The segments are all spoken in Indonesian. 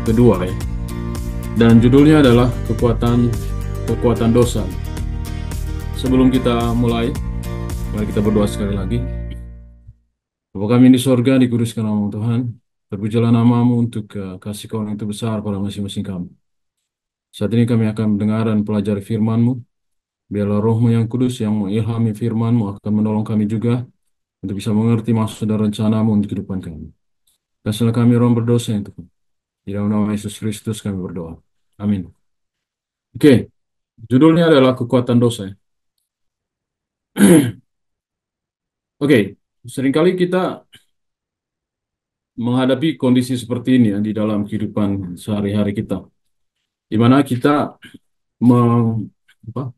kedua ya. Dan judulnya adalah kekuatan dosa. Sebelum kita mulai, mari kita berdoa sekali lagi. Bapa kami di sorga, dikuduskan nama Tuhan. Terpujilah namamu untuk kasih Kau yang itu besar pada masing-masing kami. Saat ini kami akan mendengar dan pelajari firman-Mu. Biarlah Roh-Mu yang kudus yang mengilhami firman-Mu akan menolong kami juga untuk bisa mengerti maksud dan rencana-Mu untuk kehidupan kami. Kasihlah kami orang berdosa yang Tuhan. Di dalam nama Yesus Kristus kami berdoa. Amin. Oke, judulnya adalah kekuatan dosa. Oke, seringkali kita menghadapi kondisi seperti ini ya, di dalam kehidupan sehari-hari kita, di mana kita me- apa,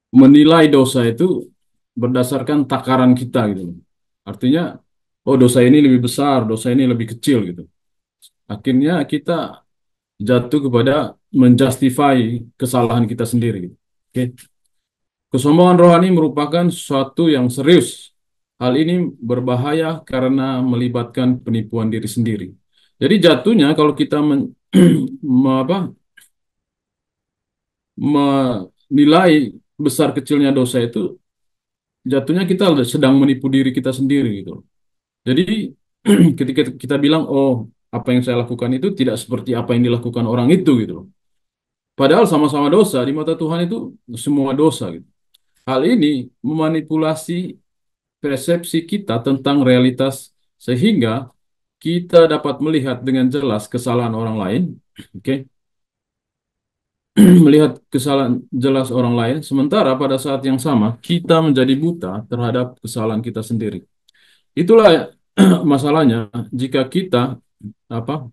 menilai dosa itu berdasarkan takaran kita gitu. Artinya, oh dosa ini lebih besar, dosa ini lebih kecil gitu. Akhirnya kita jatuh kepada menjustify kesalahan kita sendiri gitu. Oke. Kesombongan rohani merupakan sesuatu yang serius. Hal ini berbahaya karena melibatkan penipuan diri sendiri. Jadi jatuhnya kalau kita menilai besar kecilnya dosa itu, jatuhnya kita sedang menipu diri kita sendiri gitu. Jadi ketika kita bilang, oh apa yang saya lakukan itu tidak seperti apa yang dilakukan orang itu gitu. Padahal sama-sama dosa di mata Tuhan itu semua dosa gitu. Hal ini memanipulasi persepsi kita tentang realitas sehingga kita dapat melihat dengan jelas kesalahan orang lain, oke, melihat kesalahan jelas orang lain, sementara pada saat yang sama kita menjadi buta terhadap kesalahan kita sendiri. Itulah masalahnya jika kita apa?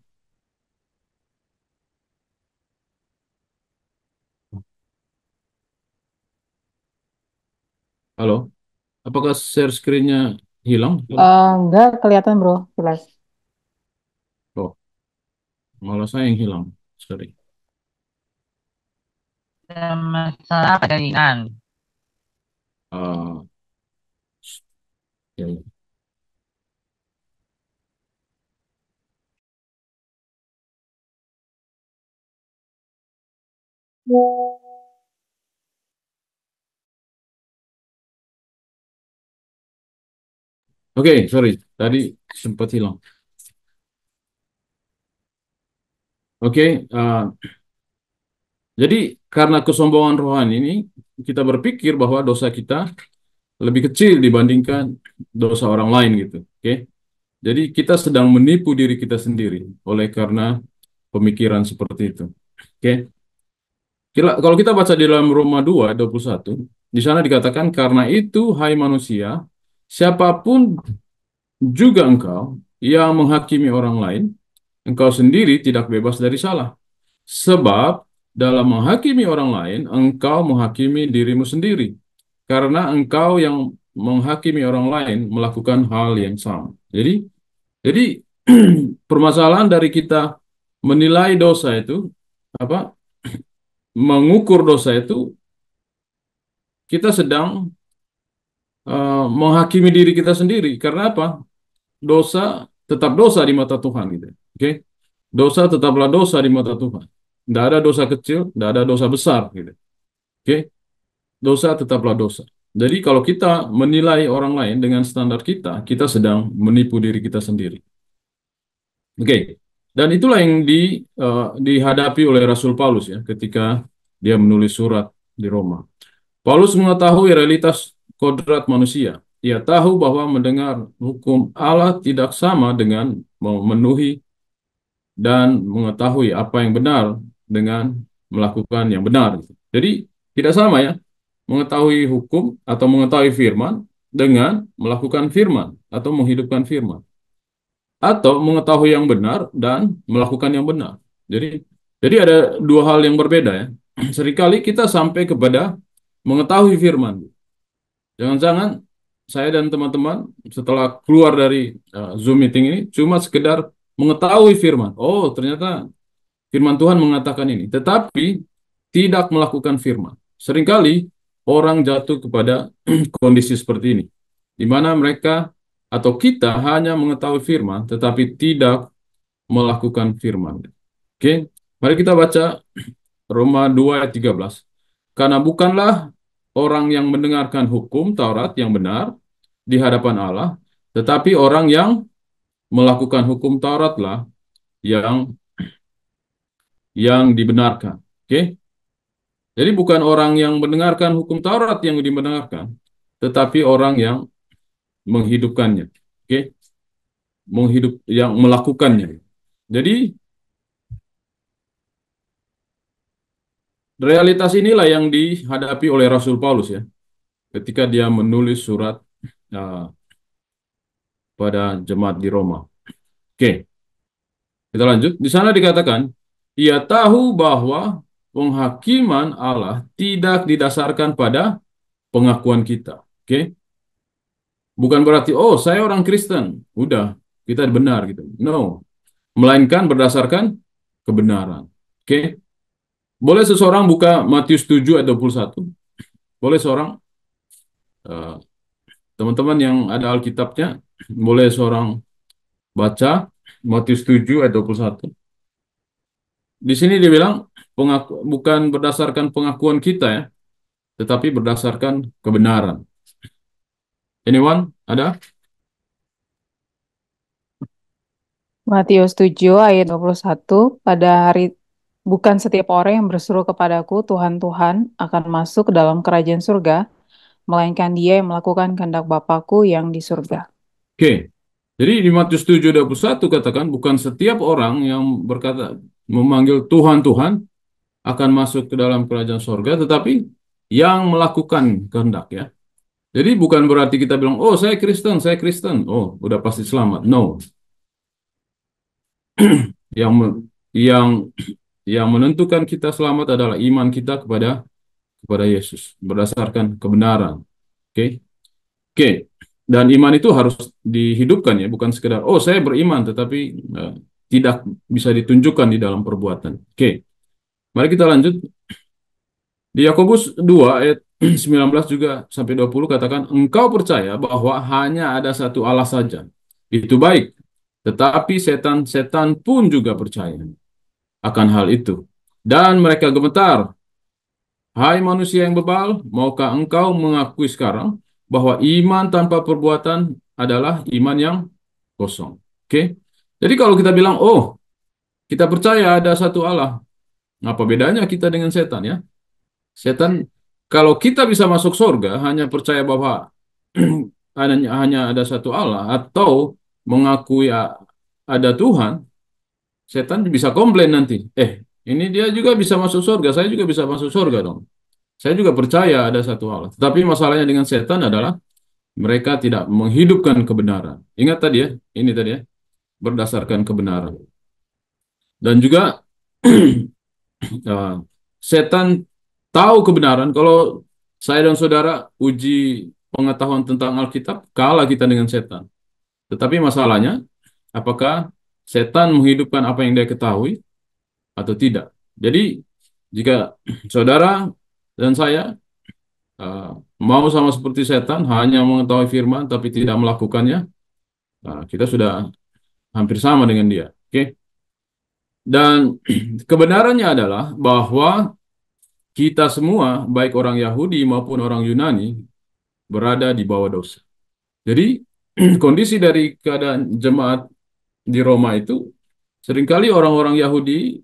Halo, apakah share screen-nya hilang? Enggak kelihatan bro, jelas. Oh, malah saya yang hilang. Sorry. Masalah jaringan. Ah, ya, ya. Oke, sorry, tadi sempat hilang. Oke, jadi karena kesombongan rohani ini, kita berpikir bahwa dosa kita lebih kecil dibandingkan dosa orang lain gitu. Oke, jadi kita sedang menipu diri kita sendiri oleh karena pemikiran seperti itu. Oke, kalau kita baca di dalam Roma 2:21, di sana dikatakan karena itu, hai manusia, siapapun juga engkau yang menghakimi orang lain, engkau sendiri tidak bebas dari salah. Sebab dalam menghakimi orang lain, engkau menghakimi dirimu sendiri. Karena engkau yang menghakimi orang lain melakukan hal yang sama. Jadi permasalahan dari kita menilai dosa itu, apa, mengukur dosa itu, kita sedang menghakimi diri kita sendiri. Karena apa? Dosa tetap dosa di mata Tuhan gitu. Oke? Dosa tetaplah dosa di mata Tuhan. Tidak ada dosa kecil, tidak ada dosa besar gitu. Oke? Dosa tetaplah dosa. Jadi kalau kita menilai orang lain dengan standar kita, kita sedang menipu diri kita sendiri. Oke. Dan itulah yang dihadapi oleh Rasul Paulus ya ketika dia menulis surat di Roma. Paulus mengetahui realitas kodrat manusia. Ia tahu bahwa mendengar hukum Allah tidak sama dengan memenuhi dan mengetahui apa yang benar dengan melakukan yang benar. Jadi tidak sama ya, mengetahui hukum atau mengetahui firman dengan melakukan firman atau menghidupkan firman, atau mengetahui yang benar dan melakukan yang benar. Jadi jadi ada dua hal yang berbeda ya. Seringkali kita sampai kepada mengetahui firman. Jangan-jangan saya dan teman-teman setelah keluar dari Zoom meeting ini cuma sekedar mengetahui firman. Oh, ternyata firman Tuhan mengatakan ini, tetapi tidak melakukan firman. Seringkali orang jatuh kepada kondisi seperti ini, di mana mereka atau kita hanya mengetahui firman tetapi tidak melakukan firman. Oke, mari kita baca Roma 2 ayat 13. Karena bukanlah orang yang mendengarkan hukum Taurat yang benar di hadapan Allah, tetapi orang yang melakukan hukum Tauratlah yang dibenarkan. Oke? Jadi bukan orang yang mendengarkan hukum Taurat yang dibenarkan, tetapi orang yang menghidupkannya. Oke? Yang melakukannya. Jadi realitas inilah yang dihadapi oleh Rasul Paulus ya, ketika dia menulis surat uh, pada jemaat di Roma. Oke, kita lanjut. Di sana dikatakan, ia tahu bahwa penghakiman Allah tidak didasarkan pada pengakuan kita. Oke, bukan berarti, oh saya orang Kristen, udah kita benar gitu. No, melainkan berdasarkan kebenaran. Oke, boleh seseorang buka Matius 7 ayat 21. Boleh seorang eh, teman-teman yang ada Alkitabnya, boleh seorang baca Matius 7 ayat 21. Di sini dia bilang bukan berdasarkan pengakuan kita ya, tetapi berdasarkan kebenaran. Anyone? Ada? Matius 7 ayat 21, pada hari bukan setiap orang yang berseru kepadaku, Tuhan, Tuhan, akan masuk ke dalam kerajaan surga, melainkan dia yang melakukan kehendak Bapakku yang di surga. Oke. Jadi di Matius 7 ayat 21 katakan bukan setiap orang yang berkata memanggil Tuhan Tuhan akan masuk ke dalam kerajaan surga, tetapi yang melakukan kehendak ya. Jadi bukan berarti kita bilang, oh saya Kristen, oh udah pasti selamat. No, yang yang yang menentukan kita selamat adalah iman kita kepada Yesus berdasarkan kebenaran. Oke, oke. Dan iman itu harus dihidupkan ya, bukan sekedar oh saya beriman, tetapi eh, tidak bisa ditunjukkan di dalam perbuatan. Oke, mari kita lanjut. Di Yakobus 2 ayat 19 juga sampai 20 katakan, engkau percaya bahwa hanya ada satu Allah saja. Itu baik. Tetapi setan-setan pun juga percaya akan hal itu. Dan mereka gemetar. Hai manusia yang bebal, maukah engkau mengakui sekarang bahwa iman tanpa perbuatan adalah iman yang kosong? Oke? Jadi kalau kita bilang, oh, kita percaya ada satu Allah, apa bedanya kita dengan setan ya? Setan, kalau kita bisa masuk surga hanya percaya bahwa hanya ada satu Allah atau mengakui ada Tuhan, setan bisa komplain nanti. Ini dia juga bisa masuk surga, saya juga bisa masuk surga dong. Saya juga percaya ada satu Allah. Tapi masalahnya dengan setan adalah mereka tidak menghidupkan kebenaran. Ingat tadi ya, ini tadi ya, berdasarkan kebenaran. Dan juga uh, setan tahu kebenaran. Kalau saya dan saudara uji pengetahuan tentang Alkitab, kalah kita dengan setan. Tetapi masalahnya, apakah setan menghidupkan apa yang dia ketahui atau tidak? Jadi, jika saudara dan saya uh, mau sama seperti setan, hanya mengetahui firman tapi tidak melakukannya, kita sudah hampir sama dengan dia. Oke? Dan kebenarannya adalah bahwa kita semua, baik orang Yahudi maupun orang Yunani, berada di bawah dosa. Jadi, kondisi dari keadaan jemaat di Roma itu, seringkali orang-orang Yahudi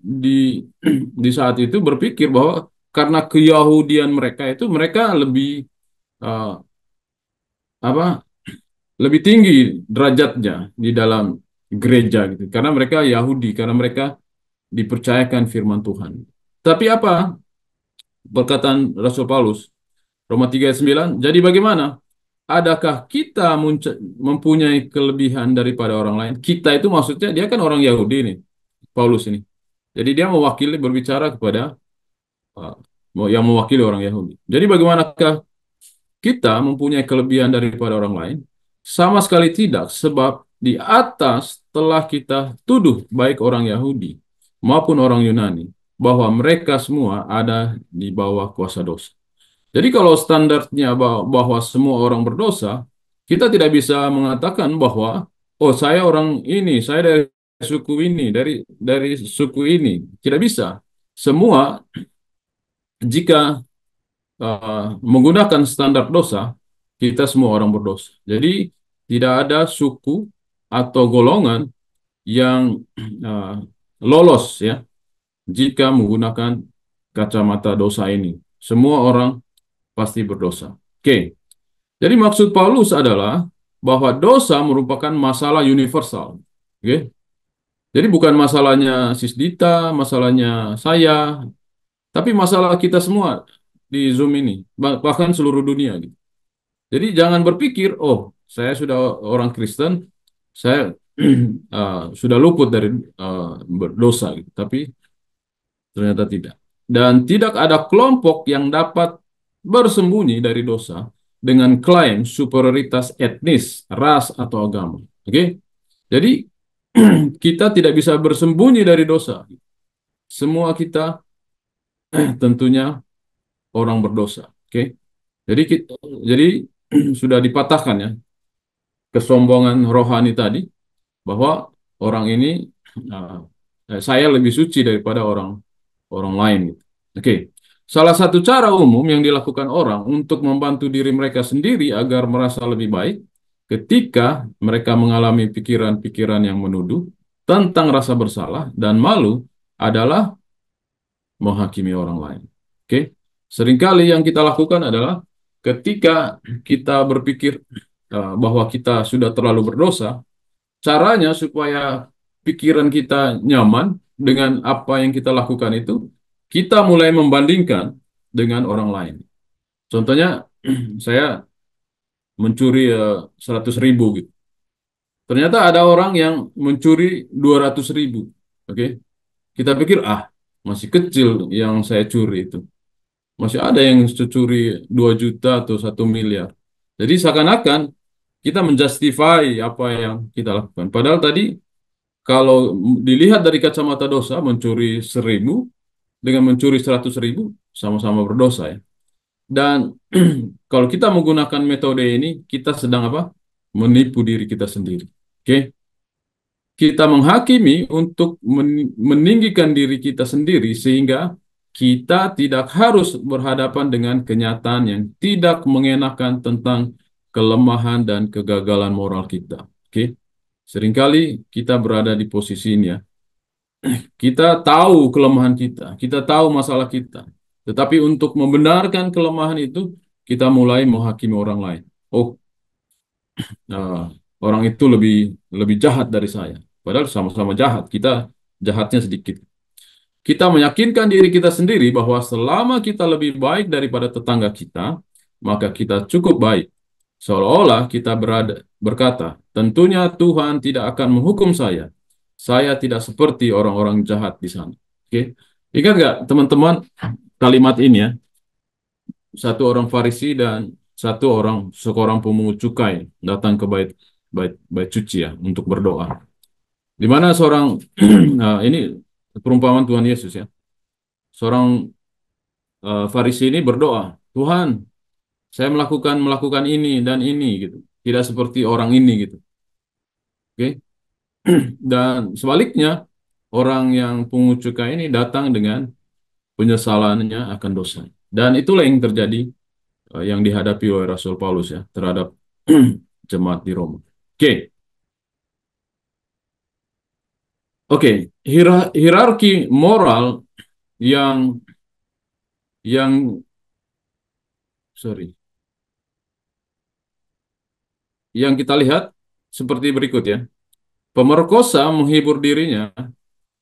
di saat itu berpikir bahwa karena keyahudian mereka itu, mereka lebih uh, apa lebih tinggi derajatnya di dalam gereja gitu. Karena mereka Yahudi, karena mereka dipercayakan firman Tuhan. Tapi apa perkataan Rasul Paulus? Roma 3 ayat 9. Jadi bagaimana? Adakah kita mempunyai kelebihan daripada orang lain? Kita itu maksudnya dia kan orang Yahudi nih, Paulus ini. Jadi dia mewakili berbicara kepada uh, yang mewakili orang Yahudi. Jadi bagaimanakah kita mempunyai kelebihan daripada orang lain? Sama sekali tidak, sebab di atas telah kita tuduh baik orang Yahudi maupun orang Yunani bahwa mereka semua ada di bawah kuasa dosa. Jadi kalau standarnya bahwa semua orang berdosa, Kita tidak bisa mengatakan bahwa, oh saya orang ini, saya dari suku ini, dari suku ini. Tidak bisa. Semua jika menggunakan standar dosa, kita semua orang berdosa. Jadi tidak ada suku atau golongan yang uh, lolos ya jika menggunakan kacamata dosa ini. Semua orang pasti berdosa. Oke. Jadi maksud Paulus adalah bahwa dosa merupakan masalah universal. Oke. Jadi bukan masalahnya Sisdita, masalahnya saya, tapi masalah kita semua di Zoom ini, bahkan seluruh dunia gitu. Jadi jangan berpikir, oh, saya sudah orang Kristen, saya sudah luput dari berdosa gitu. Tapi ternyata tidak. Dan tidak ada kelompok yang dapat bersembunyi dari dosa dengan klaim superioritas etnis, ras, atau agama. Oke? Jadi kita tidak bisa bersembunyi dari dosa. Semua kita tentunya orang berdosa. Oke? Jadi jadi sudah dipatahkan ya kesombongan rohani tadi bahwa orang ini uh, saya lebih suci daripada orang orang lain gitu. Oke. Salah satu cara umum yang dilakukan orang untuk membantu diri mereka sendiri agar merasa lebih baik ketika mereka mengalami pikiran-pikiran yang menuduh tentang rasa bersalah dan malu adalah menghakimi orang lain. Oke. Seringkali yang kita lakukan adalah ketika kita berpikir bahwa kita sudah terlalu berdosa, caranya supaya pikiran kita nyaman dengan apa yang kita lakukan itu, kita mulai membandingkan dengan orang lain. Contohnya, saya mencuri 100.000 gitu. Ternyata ada orang yang mencuri 200.000. Oke, kita pikir, masih kecil yang saya curi itu. Masih ada yang curi 2 juta atau 1 miliar. Jadi seakan-akan kita menjustify apa yang kita lakukan. Padahal tadi kalau dilihat dari kacamata dosa, mencuri 1.000 dengan mencuri 100.000 sama-sama berdosa ya. Dan kalau kita menggunakan metode ini, kita sedang apa? Menipu diri kita sendiri. Oke? Kita menghakimi untuk meninggikan diri kita sendiri sehingga kita tidak harus berhadapan dengan kenyataan yang tidak mengenakan tentang kelemahan dan kegagalan moral kita. Oke? Seringkali kita berada di posisi ini ya. Kita tahu kelemahan kita tahu masalah kita. Tetapi untuk membenarkan kelemahan itu, kita mulai menghakimi orang lain. Oh, nah, orang itu lebih lebih jahat dari saya. Padahal sama-sama jahat. Kita jahatnya sedikit. Kita meyakinkan diri kita sendiri bahwa selama kita lebih baik daripada tetangga kita, maka kita cukup baik. Seolah-olah kita berkata, tentunya Tuhan tidak akan menghukum saya. Saya tidak seperti orang-orang jahat di sana. Oke, ingat nggak teman-teman kalimat ini ya? Satu orang Farisi dan satu orang seorang pemungut cukai datang ke bait bait bait suci ya untuk berdoa. Di mana seorang ini perumpamaan Tuhan Yesus ya. Seorang Farisi ini berdoa, Tuhan, saya melakukan melakukan ini dan ini gitu. Tidak seperti orang ini gitu. Oke. Dan sebaliknya, orang yang pungut cukai ini datang dengan penyesalannya akan dosa. Dan itulah yang terjadi, yang dihadapi oleh Rasul Paulus ya, terhadap jemaat di Roma. Oke, oke. Hierarki moral yang yang sorry, yang kita lihat seperti berikut ya. Pemerkosa menghibur dirinya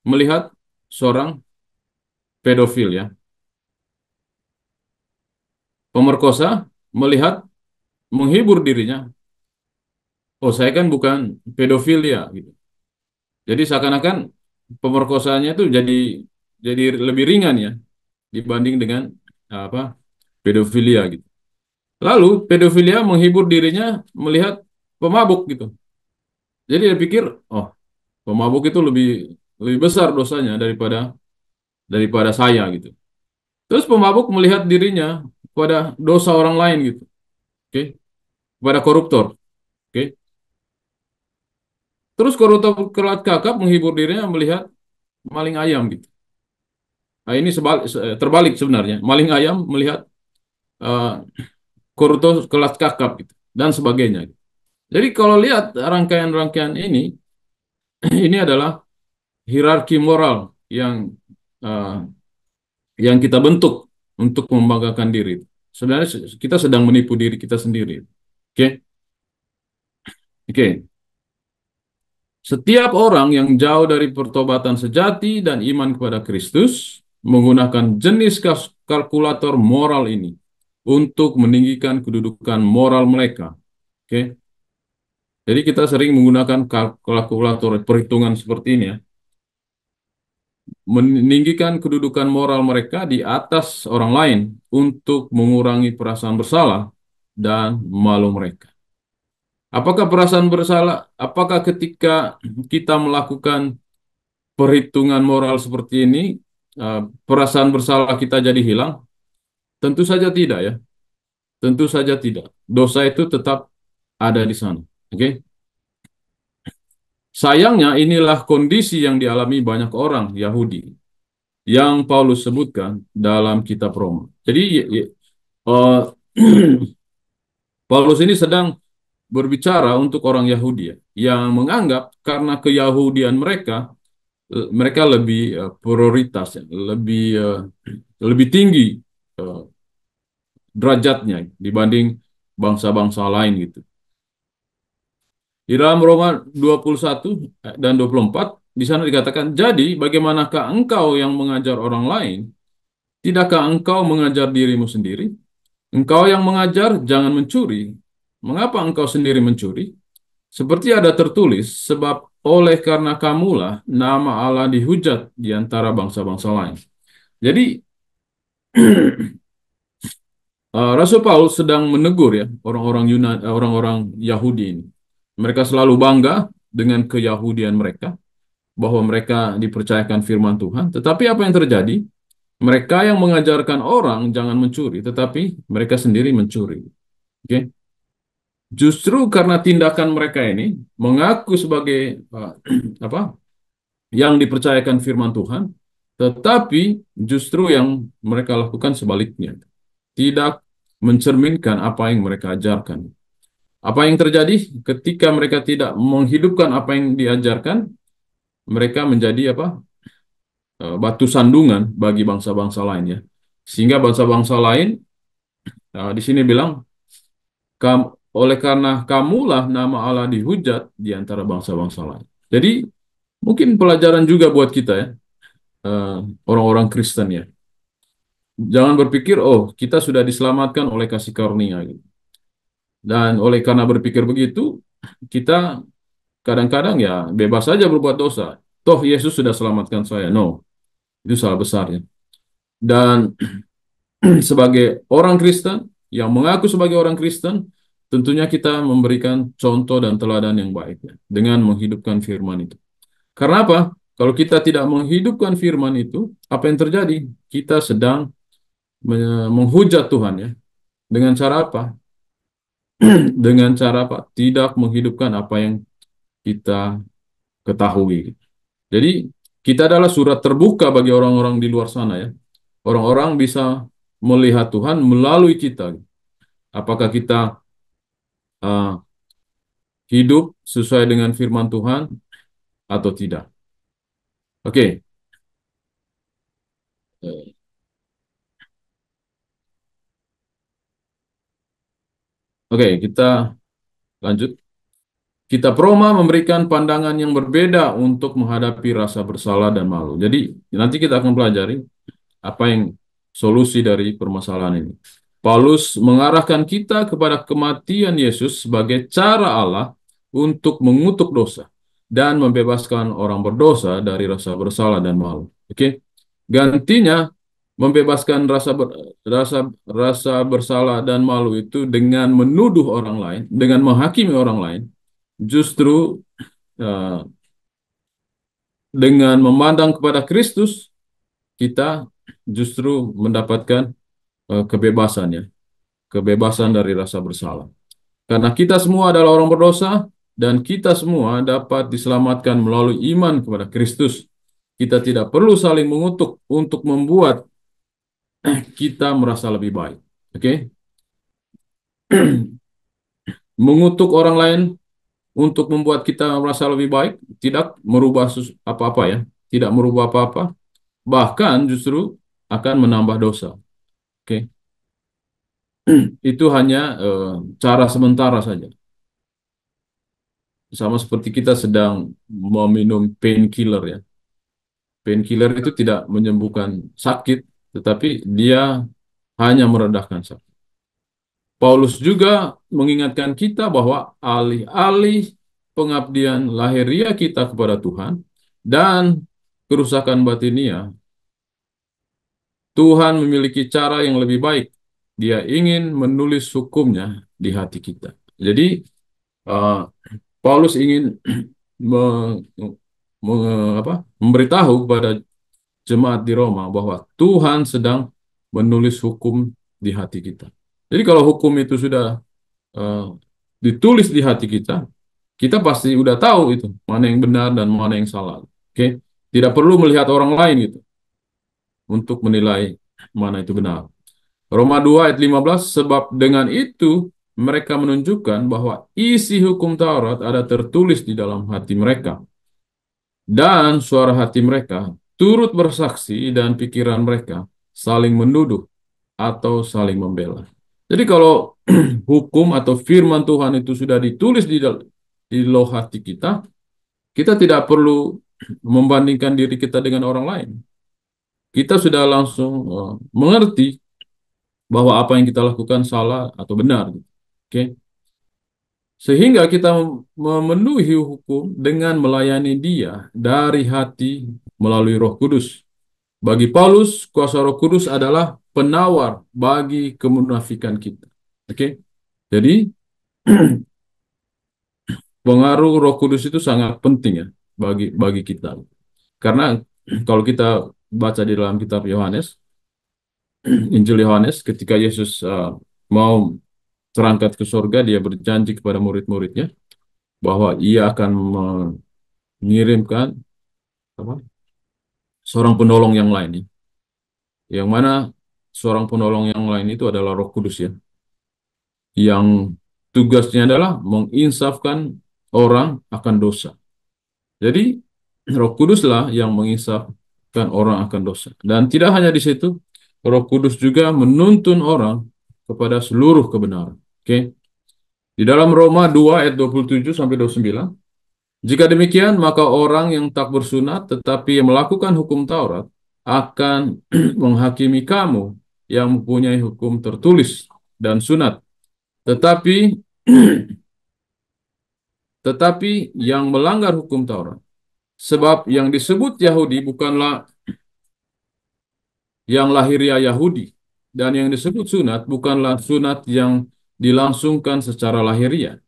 melihat seorang pedofil ya. Pemerkosa melihat menghibur dirinya, oh saya kan bukan pedofil ya gitu. Jadi seakan-akan pemerkosaannya itu jadi lebih ringan ya dibanding dengan apa pedofilia gitu. Lalu pedofilia menghibur dirinya melihat pemabuk gitu. Jadi dia pikir, oh pemabuk itu lebih lebih besar dosanya daripada saya gitu. Terus pemabuk melihat dirinya pada dosa orang lain gitu. Oke, pada koruptor. Terus koruptor kelat kakap menghibur dirinya melihat maling ayam gitu. Nah, ini terbalik sebenarnya. Maling ayam melihat eh, koruptor kelat kakap gitu dan sebagainya. Jadi kalau lihat rangkaian-rangkaian ini, ini adalah hierarki moral eh, yang kita bentuk untuk membanggakan diri. Sebenarnya kita sedang menipu diri kita sendiri. Oke, oke. Setiap orang yang jauh dari pertobatan sejati dan iman kepada Kristus menggunakan jenis kalkulator moral ini untuk meninggikan kedudukan moral mereka. Oke, jadi kita sering menggunakan kalkulator perhitungan seperti ini ya, meninggikan kedudukan moral mereka di atas orang lain untuk mengurangi perasaan bersalah dan malu mereka. Apakah perasaan bersalah? Apakah ketika kita melakukan perhitungan moral seperti ini, perasaan bersalah kita jadi hilang? Tentu saja tidak ya. Tentu saja tidak. Dosa itu tetap ada di sana. Oke? Sayangnya inilah kondisi yang dialami banyak orang Yahudi yang Paulus sebutkan dalam kitab Roma. Jadi uh, Paulus ini sedang berbicara untuk orang Yahudi ya, yang menganggap karena keyahudian mereka, mereka lebih prioritas, ya, lebih tinggi eh, derajatnya dibanding bangsa-bangsa lain gitu. Di dalam Roma 21 dan 24 di sana dikatakan, "Jadi bagaimanakah engkau yang mengajar orang lain? Tidakkah engkau mengajar dirimu sendiri? Engkau yang mengajar, jangan mencuri. Mengapa engkau sendiri mencuri? Seperti ada tertulis, sebab oleh karena kamulah nama Allah dihujat di antara bangsa-bangsa lain." Jadi Rasul Paulus sedang menegur ya orang-orang orang-orang Yahudi ini. Mereka selalu bangga dengan keyahudian mereka, bahwa mereka dipercayakan firman Tuhan. Tetapi apa yang terjadi? Mereka yang mengajarkan orang jangan mencuri, tetapi mereka sendiri mencuri. Oke? Justru karena tindakan mereka ini mengaku sebagai apa? Yang dipercayakan firman Tuhan, tetapi justru yang mereka lakukan sebaliknya. Tidak mencerminkan apa yang mereka ajarkan. Apa yang terjadi ketika mereka tidak menghidupkan apa yang diajarkan, mereka menjadi apa? Batu sandungan bagi bangsa-bangsa lain ya. Sehingga bangsa-bangsa lain di sini bilang, oleh karena kamulah nama Allah dihujat di antara bangsa-bangsa lain. Jadi mungkin pelajaran juga buat kita ya, eh, orang-orang Kristen ya. Jangan berpikir, oh kita sudah diselamatkan oleh kasih karunia gitu. Dan oleh karena berpikir begitu, kita kadang-kadang ya bebas saja berbuat dosa. Toh Yesus sudah selamatkan saya. No, itu salah besar ya. Dan sebagai orang Kristen, yang mengaku sebagai orang Kristen, tentunya kita memberikan contoh dan teladan yang baik ya, dengan menghidupkan firman itu. Karena apa? Kalau kita tidak menghidupkan firman itu, apa yang terjadi? Kita sedang menghujat Tuhan ya. Dengan cara apa? Dengan cara apa? Tidak menghidupkan apa yang kita ketahui. Jadi kita adalah surat terbuka bagi orang-orang di luar sana ya. Orang-orang bisa melihat Tuhan melalui kita. Apakah kita uh, hidup sesuai dengan firman Tuhan atau tidak? Oke, Eh, oke, kita lanjut. Kitab Roma memberikan pandangan yang berbeda untuk menghadapi rasa bersalah dan malu. Jadi nanti kita akan pelajari apa yang solusi dari permasalahan ini. Paulus mengarahkan kita kepada kematian Yesus sebagai cara Allah untuk mengutuk dosa dan membebaskan orang berdosa dari rasa bersalah dan malu. Oke. Gantinya membebaskan rasa bersalah dan malu itu dengan menuduh orang lain, dengan menghakimi orang lain, justru eh, dengan memandang kepada Kristus kita justru mendapatkan kebebasan ya, kebebasan dari rasa bersalah. Karena kita semua adalah orang berdosa, dan kita semua dapat diselamatkan melalui iman kepada Kristus. Kita tidak perlu saling mengutuk untuk membuat kita merasa lebih baik. Oke? Mengutuk orang lain untuk membuat kita merasa lebih baik tidak merubah apa-apa ya, tidak merubah apa-apa, bahkan justru akan menambah dosa. Oke? Itu hanya cara sementara saja. Sama seperti kita sedang meminum painkiller ya. Painkiller itu tidak menyembuhkan sakit, tetapi dia hanya meredahkan sakit. Paulus juga mengingatkan kita bahwa alih-alih pengabdian lahiriah kita kepada Tuhan dan kerusakan batinia, Tuhan memiliki cara yang lebih baik. Dia ingin menulis hukumnya di hati kita. Jadi, uh, Paulus ingin me- memberitahu kepada jemaat di Roma bahwa Tuhan sedang menulis hukum di hati kita. Jadi kalau hukum itu sudah uh, ditulis di hati kita, kita pasti udah tahu itu mana yang benar dan mana yang salah. Oke, tidak perlu melihat orang lain gitu untuk menilai mana itu benar. Roma 2 ayat 15, sebab dengan itu mereka menunjukkan bahwa isi hukum Taurat ada tertulis di dalam hati mereka. Dan suara hati mereka turut bersaksi dan pikiran mereka saling menuduh atau saling membela. Jadi kalau hukum atau firman Tuhan itu sudah ditulis di loh hati kita, kita tidak perlu membandingkan diri kita dengan orang lain. Kita sudah langsung mengerti bahwa apa yang kita lakukan salah atau benar. Oke? Sehingga kita memenuhi hukum dengan melayani Dia dari hati melalui Roh Kudus. Bagi Paulus, kuasa Roh Kudus adalah penawar bagi kemunafikan kita. Oke? Jadi, pengaruh Roh Kudus itu sangat penting ya bagi kita. Karena kalau kita baca di dalam kitab Yohanes, Injil Yohanes, ketika Yesus mau terangkat ke surga, dia berjanji kepada murid-muridnya bahwa ia akan mengirimkan apa, seorang penolong yang lain, ya. Yang mana seorang penolong yang lain itu adalah Roh Kudus ya, yang tugasnya adalah menginsafkan orang akan dosa. Jadi Roh Kuduslah yang menginsafkan orang akan dosa. Dan tidak hanya di situ, Roh Kudus juga menuntun orang kepada seluruh kebenaran. Oke. Di dalam Roma 2 ayat 27 sampai 29, jika demikian, maka orang yang tak bersunat tetapi yang melakukan hukum Taurat akan menghakimi kamu yang mempunyai hukum tertulis dan sunat. Tetapi tetapi yang melanggar hukum Taurat. Sebab yang disebut Yahudi bukanlah yang lahiriah Yahudi. Dan yang disebut sunat bukanlah sunat yang dilangsungkan secara lahiriah.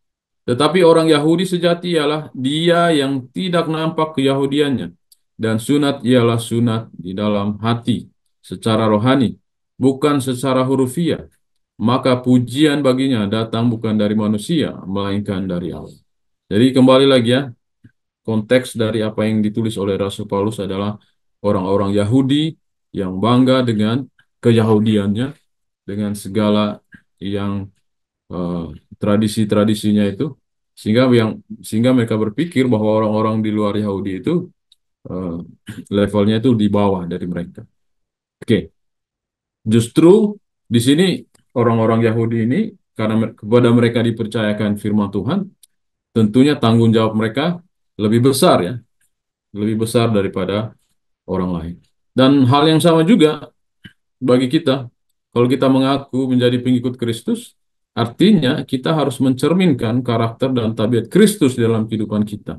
Tetapi orang Yahudi sejati ialah dia yang tidak nampak keyahudiannya. Dan sunat ialah sunat di dalam hati, secara rohani, bukan secara hurufiah. Maka pujian baginya datang bukan dari manusia, melainkan dari Allah. Jadi kembali lagi ya, konteks dari apa yang ditulis oleh Rasul Paulus adalah orang-orang Yahudi yang bangga dengan keyahudiannya, dengan segala yang eh, tradisi-tradisinya itu, sehingga mereka berpikir bahwa orang-orang di luar Yahudi itu eh, levelnya itu di bawah dari mereka. Oke, justru di sini orang-orang Yahudi ini karena kepada mereka dipercayakan firman Tuhan, tentunya tanggung jawab mereka lebih besar ya, lebih besar daripada orang lain. Dan hal yang sama juga bagi kita, kalau kita mengaku menjadi pengikut Kristus, artinya kita harus mencerminkan karakter dan tabiat Kristus dalam kehidupan kita.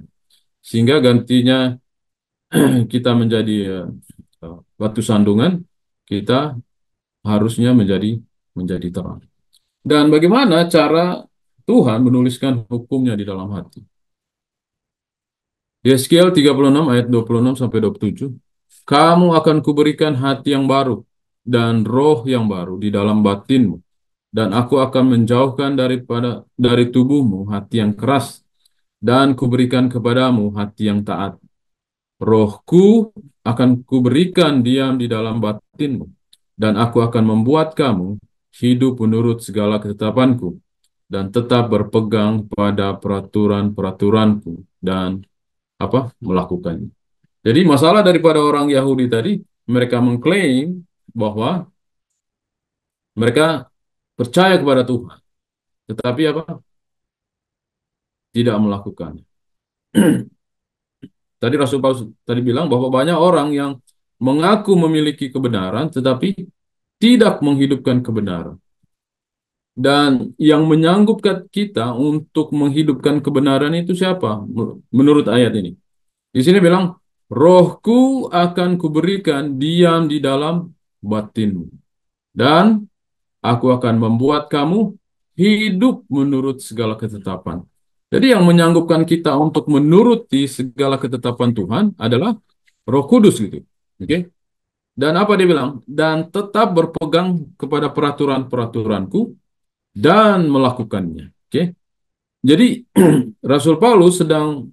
Sehingga gantinya kita menjadi batu sandungan, kita harusnya menjadi terang. Dan bagaimana cara Tuhan menuliskan hukumnya di dalam hati? Yeskiel 36 ayat 26 sampai 27. Kamu akan kuberikan hati yang baru dan roh yang baru di dalam batinmu, dan aku akan menjauhkan dari tubuhmu hati yang keras dan kuberikan kepadamu hati yang taat. Rohku akan kuberikan diam di dalam batinmu, dan aku akan membuat kamu hidup menurut segala ketetapanku, dan tetap berpegang pada peraturan-peraturanku, dan melakukannya. Jadi masalah daripada orang Yahudi tadi, mereka mengklaim bahwa mereka percaya kepada Tuhan, tetapi tidak melakukannya. Tadi Rasul Paulus tadi bilang bahwa banyak orang yang mengaku memiliki kebenaran, tetapi tidak menghidupkan kebenaran. Dan yang menyanggupkan kita untuk menghidupkan kebenaran itu siapa? Menurut ayat ini. Di sini bilang, Rohku akan kuberikan diam di dalam batinmu. Dan aku akan membuat kamu hidup menurut segala ketetapan. Jadi yang menyanggupkan kita untuk menuruti segala ketetapan Tuhan adalah Roh Kudus gitu. Oke? Dan apa dia bilang? Dan tetap berpegang kepada peraturan-peraturanku dan melakukannya. Oke? Jadi Rasul Paulus sedang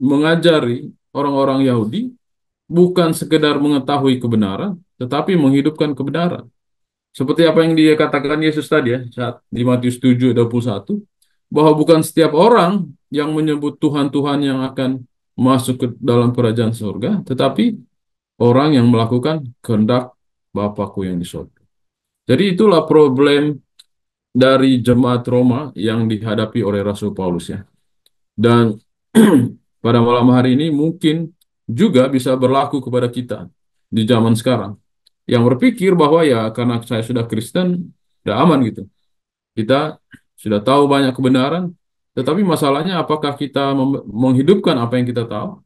mengajari orang-orang Yahudi bukan sekedar mengetahui kebenaran, tetapi menghidupkan kebenaran. Seperti apa yang dia katakan Yesus tadi ya, saat di Matius 7:21, bahwa bukan setiap orang yang menyebut Tuhan-Tuhan yang akan masuk ke dalam kerajaan surga, tetapi orang yang melakukan kehendak Bapakku yang di surga. Jadi itulah problem dari jemaat Roma yang dihadapi oleh Rasul Paulus ya. Dan pada malam hari ini mungkin juga bisa berlaku kepada kita di zaman sekarang yang berpikir bahwa ya karena saya sudah Kristen, sudah aman gitu. Kita sudah tahu banyak kebenaran, tetapi masalahnya apakah kita menghidupkan apa yang kita tahu,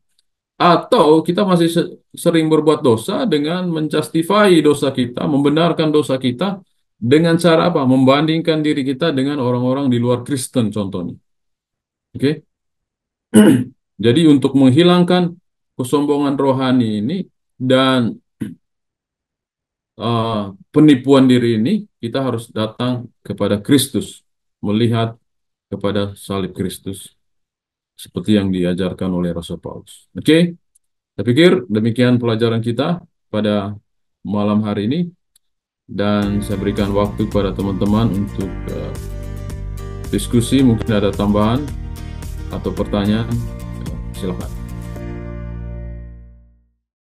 atau kita masih sering berbuat dosa dengan menjustify dosa kita, membenarkan dosa kita dengan cara apa? Membandingkan diri kita dengan orang-orang di luar Kristen contohnya. Oke? Jadi untuk menghilangkan kesombongan rohani ini dan penipuan diri ini, kita harus datang kepada Kristus, melihat kepada salib Kristus, seperti yang diajarkan oleh Rasul Paulus. Oke, saya pikir demikian pelajaran kita pada malam hari ini, dan saya berikan waktu kepada teman-teman untuk diskusi, mungkin ada tambahan atau pertanyaan, silakan.